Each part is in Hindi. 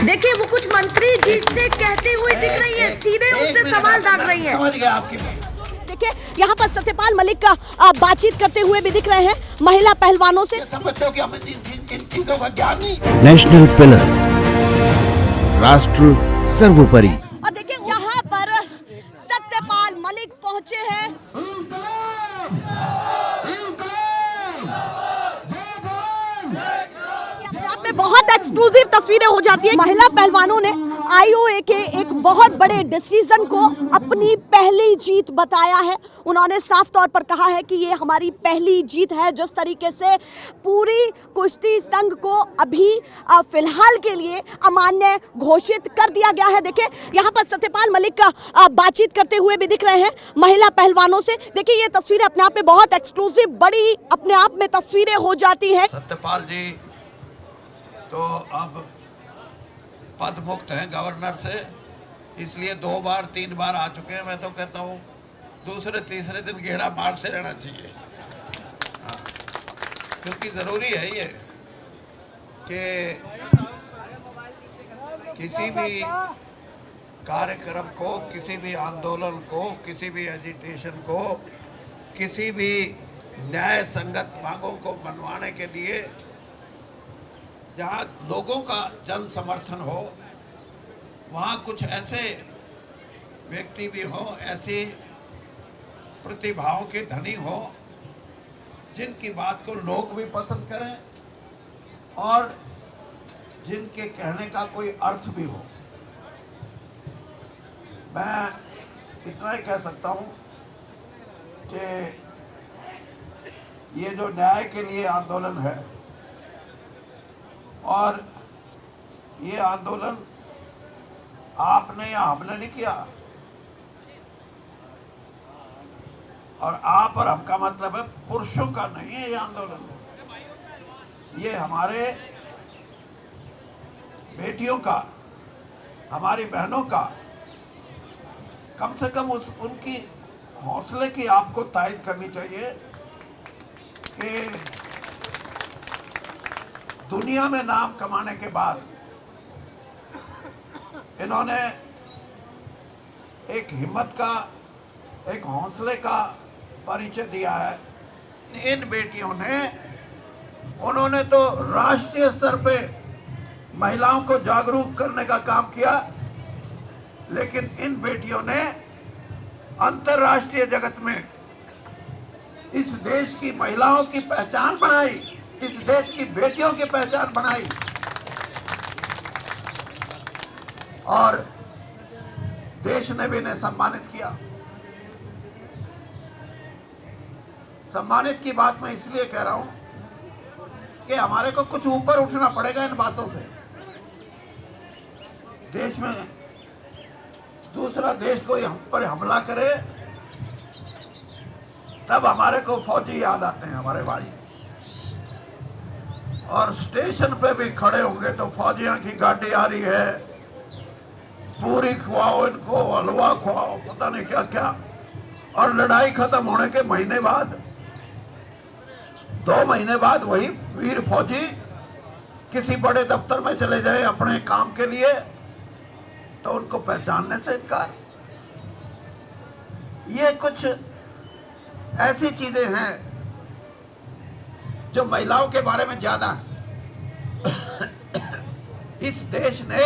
देखिए वो कुछ मंत्री जी से कहते हुए दिख रही है, सीधे उनसे सवाल दाग रही है। समझ गया आपकी। देखिए यहाँ पर सत्यपाल मलिक का बातचीत करते हुए भी दिख रहे हैं महिला पहलवानों से। समझते हो कि हमें इन चीजों का ज्ञान नहीं। नेशनल पिलर, राष्ट्र सर्वोपरि। और देखिए यहाँ पर सत्यपाल मलिक पहुंचे हैं। आप में बहुत एक्सक्लूसिव तस्वीरें हो जाती है। महिला पहलवानों ने आईओए के एक बहुत बड़े डिसीजन को अपनी पहली जीत बताया है। उन्होंने साफ तौर पर कहा है कि ये हमारी पहली जीत है। जिस तरीके से पूरी कुश्ती संघ को अभी फिलहाल के लिए अमान्य घोषित कर दिया गया है। देखिए यहाँ पर सत्यपाल मलिक का बातचीत करते हुए भी दिख रहे हैं महिला पहलवानों से। देखिए ये तस्वीरें अपने आप में बहुत एक्सक्लूसिव, बड़ी अपने आप में तस्वीरें हो जाती है। सत्यपाल जी तो अब पद मुक्त हैं गवर्नर से, इसलिए 2 बार 3 बार आ चुके हैं। मैं तो कहता हूँ दूसरे तीसरे दिन गेड़ा मारते रहना चाहिए। हाँ, क्योंकि ज़रूरी है ये कि किसी भी कार्यक्रम को, किसी भी आंदोलन को, किसी भी एजिटेशन को, किसी भी न्याय संगत मांगों को मनवाने के लिए जहाँ लोगों का जन समर्थन हो, वहाँ कुछ ऐसे व्यक्ति भी हो, ऐसी प्रतिभाओं के धनी हो जिनकी बात को लोग भी पसंद करें और जिनके कहने का कोई अर्थ भी हो। मैं इतना ही कह सकता हूँ कि ये जो न्याय के लिए आंदोलन है, और ये आंदोलन आपने या हमने नहीं किया, और आप और हम का मतलब है पुरुषों का नहीं है ये आंदोलन। ये हमारे बेटियों का, हमारी बहनों का, कम से कम उनकी हौसले की आपको तायद करनी चाहिए कि दुनिया में नाम कमाने के बाद इन्होंने एक हिम्मत का, एक हौसले का परिचय दिया है। इन बेटियों ने, उन्होंने तो राष्ट्रीय स्तर पे महिलाओं को जागरूक करने का काम किया, लेकिन इन बेटियों ने अंतर्राष्ट्रीय जगत में इस देश की महिलाओं की पहचान बनाई, इस देश की बेटियों की पहचान बनाई। और देश ने भी इन्हें सम्मानित किया। सम्मानित की बात मैं इसलिए कह रहा हूं कि हमारे को कुछ ऊपर उठना पड़ेगा इन बातों से। देश में दूसरा देश कोई हम पर हमला करे तब हमारे को फौजी याद आते हैं, हमारे भाई। और स्टेशन पे भी खड़े होंगे तो फौजियों की गाड़ी आ रही है, पूरी खुआओ इनको, हलवा खुआओ, पता नहीं क्या क्या। और लड़ाई खत्म होने के महीने बाद, 2 महीने बाद वही वीर फौजी किसी बड़े दफ्तर में चले जाए अपने काम के लिए तो उनको पहचानने से इनकार। ये कुछ ऐसी चीजें हैं जो महिलाओं के बारे में ज्यादा है। इस देश ने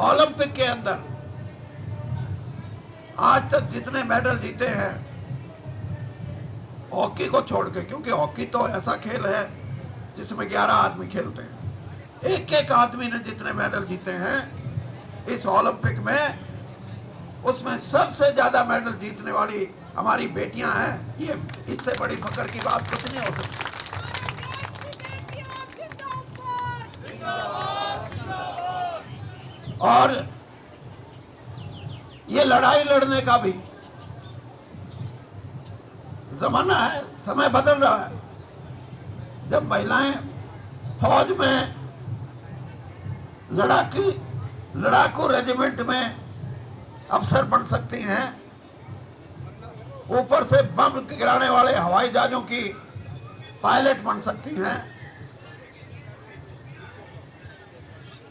ओलंपिक के अंदर आज तक जितने मेडल जीते हैं, हॉकी को छोड़ के, क्योंकि हॉकी तो ऐसा खेल है जिसमें 11 आदमी खेलते हैं, एक आदमी ने जितने मेडल जीते हैं इस ओलंपिक में, उसमें सबसे ज्यादा मेडल जीतने वाली हमारी बेटियां हैं। ये इससे बड़ी फख्र की बात कुछ नहीं हो सकती। और ये लड़ाई लड़ने का भी जमाना है, समय बदल रहा है। जब महिलाएं फौज में लड़ाकू रेजिमेंट में अफसर बन सकती हैं, ऊपर से बम गिराने वाले हवाई जहाजों की पायलट बन सकती हैं,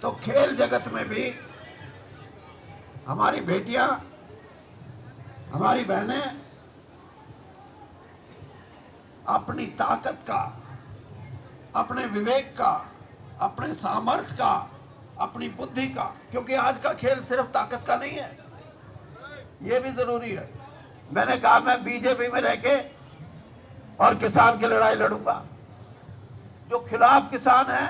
तो खेल जगत में भी हमारी बेटियां, हमारी बहनें अपनी ताकत का, अपने विवेक का, अपने सामर्थ्य का, अपनी बुद्धि का, क्योंकि आज का खेल सिर्फ ताकत का नहीं है, ये भी जरूरी है। मैंने कहा मैं बीजेपी में रह के और किसान की लड़ाई लड़ूंगा। जो खिलाफ किसान है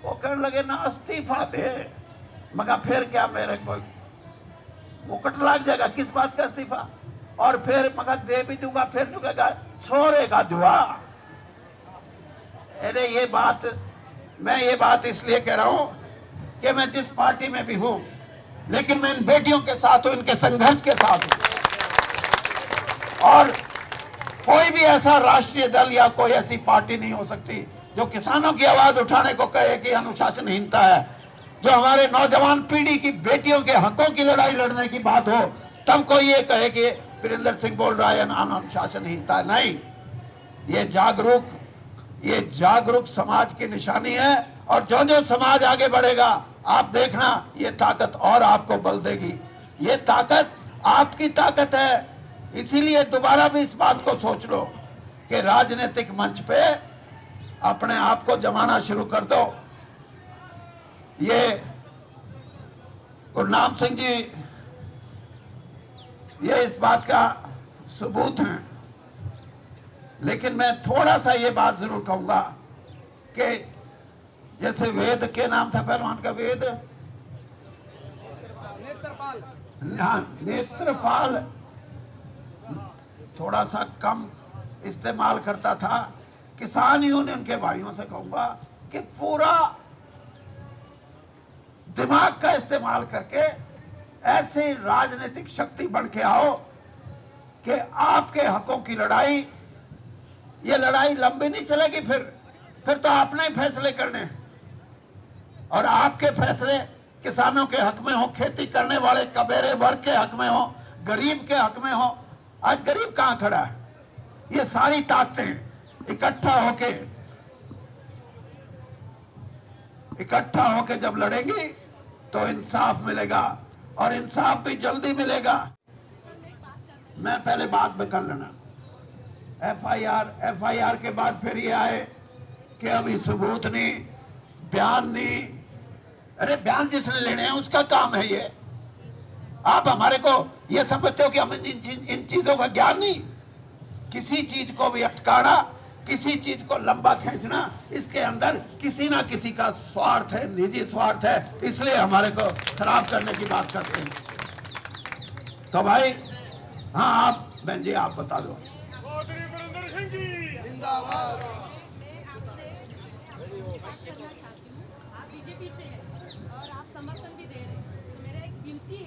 वो कहने लगे ना इस्तीफा दे, मगर फिर क्या मेरे को मुकुट लग जाएगा, किस बात का इस्तीफा, और फिर मगर दे भी दूंगा, फिर झुकेगा, छोड़ेगा दुआ। अरे ये बात, मैं ये बात इसलिए कह रहा हूं कि मैं जिस पार्टी में भी हूं, लेकिन मैं इन बेटियों के साथ हूं, इनके संघर्ष के साथ हूं। और कोई भी ऐसा राष्ट्रीय दल या कोई ऐसी पार्टी नहीं हो सकती जो किसानों की आवाज उठाने को कहे कि अनुशासनहीनता है। जो हमारे नौजवान पीढ़ी की बेटियों के हकों की लड़ाई लड़ने की बात हो, तब कोई ये कहे कि वीरेंद्र सिंह बोल रहा है अनुशासनहीनता। नहीं, ये जागरूक समाज की निशानी है। और जो जो समाज आगे बढ़ेगा, आप देखना ये ताकत और आपको बल देगी। ये ताकत आपकी ताकत है। इसीलिए दोबारा भी इस बात को सोच लो कि राजनीतिक मंच पे अपने आप को जमाना शुरू कर दो। ये गुरनाम सिंह जी ये इस बात का सबूत हैं। लेकिन मैं थोड़ा सा ये बात जरूर कहूंगा कि जैसे वेद के नाम था पहलवान का, वेद नेत्रपाल थोड़ा सा कम इस्तेमाल करता था। किसान यूनियन के भाइयों से कहूंगा कि पूरा दिमाग का इस्तेमाल करके ऐसी राजनीतिक शक्ति बन के आओ कि आपके हकों की लड़ाई, ये लड़ाई लंबी नहीं चलेगी। फिर तो आपने ही फैसले करने हैं, और आपके फैसले किसानों के हक में हो, खेती करने वाले कबेरे वर्ग के हक में हो, गरीब के हक में हो। आज गरीब कहां खड़ा है? ये सारी ताकतें इकट्ठा होके जब लड़ेंगी तो इंसाफ मिलेगा, और इंसाफ भी जल्दी मिलेगा। मैं पहले बात में कर लेना, एफआईआर के बाद फिर ये आए कि अभी सबूत नहीं, बयान नहीं। अरे बयान जिसने लेने हैं उसका काम है ये। आप हमारे को ये समझते हो कि हमें इन चीजों का ज्ञान नहीं? किसी चीज को भी अटकाना, किसी चीज को लंबा खींचना, इसके अंदर किसी ना किसी का स्वार्थ है, निजी स्वार्थ है, इसलिए हमारे को खराब करने की बात करते हैं। तो भाई हाँ, आप बहन जी आप बता दो। आप बीजेपी से हैं और आप समर्थन भी दे रहे हैं, तो मेरा एक विनती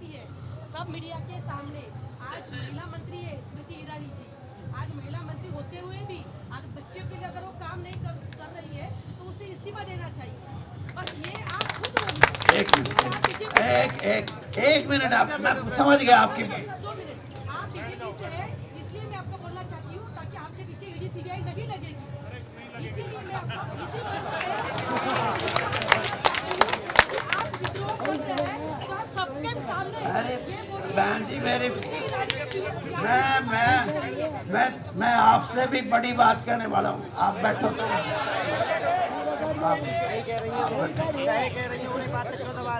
है सब मीडिया के सामने। आज महिला मंत्री है स्मृति ईरानी जी, आज महिला मंत्री होते हुए भी अगर बच्चों के लिए अगर वो काम नहीं कर रही है तो उसे इस्तीफा देना चाहिए। बस ये आप खुद बोलिए। एक मिनट आप, मैं समझ गया आपकी। 2 मिनट। आप बीजेपी से है इसलिए मैं आपको बोलना चाहती हूँ ताकि आपके पीछे ईडी सीबीआई नहीं लगेगी। इसीलिए मैं आपको आप विद्रोह कर रहे हैं तो आप सबके सामने अरे बहन जी मेरी, मैं आपसे भी बड़ी बात कहने वाला हूँ। आप बैठो तो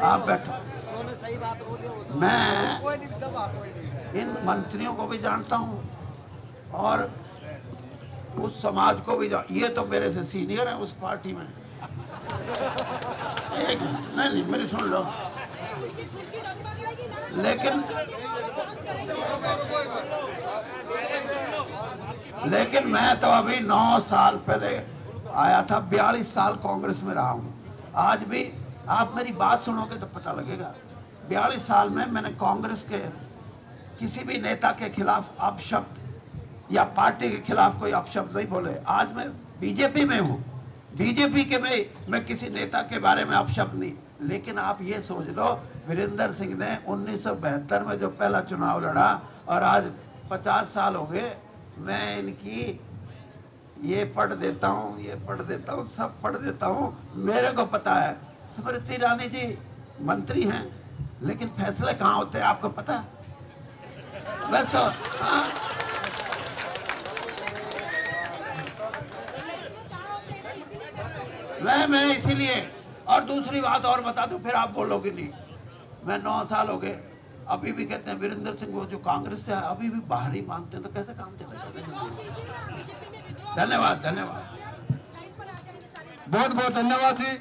आप बैठो। मैं इन मंत्रियों को भी जानता हूँ और उस समाज को भी ये तो मेरे से सीनियर है उस पार्टी में। एक नहीं मेरी सुन लो। लेकिन मैं तो अभी 9 साल पहले आया था, 42 साल कांग्रेस में रहा हूँ। आज भी आप मेरी बात सुनोगे तो पता लगेगा। 42 साल में मैंने कांग्रेस के किसी भी नेता के खिलाफ अपशब्द या पार्टी के खिलाफ कोई अपशब्द नहीं बोले। आज मैं बीजेपी में हूँ, बीजेपी के में मैं किसी नेता के बारे में अपशब्द नहीं। लेकिन आप ये सोच लो, वीरेंद्र सिंह ने 1972 में जो पहला चुनाव लड़ा और आज 50 साल हो गए, मैं इनकी ये पढ़ देता हूँ, ये पढ़ देता हूँ, सब पढ़ देता हूँ। मेरे को पता है स्मृति ईरानी जी मंत्री हैं, लेकिन फैसले कहाँ होते हैं आपको पता है? बस तो हाँ, मैं इसीलिए। और दूसरी बात और बता दूं, फिर आप बोलोगे नहीं। मैं 9 साल हो गए, अभी भी कहते हैं वीरेंद्र सिंह वो जो कांग्रेस से है, अभी भी बाहर ही मांगते हैं, तो कैसे काम चलेगा? धन्यवाद, धन्यवाद, बहुत बहुत धन्यवाद जी।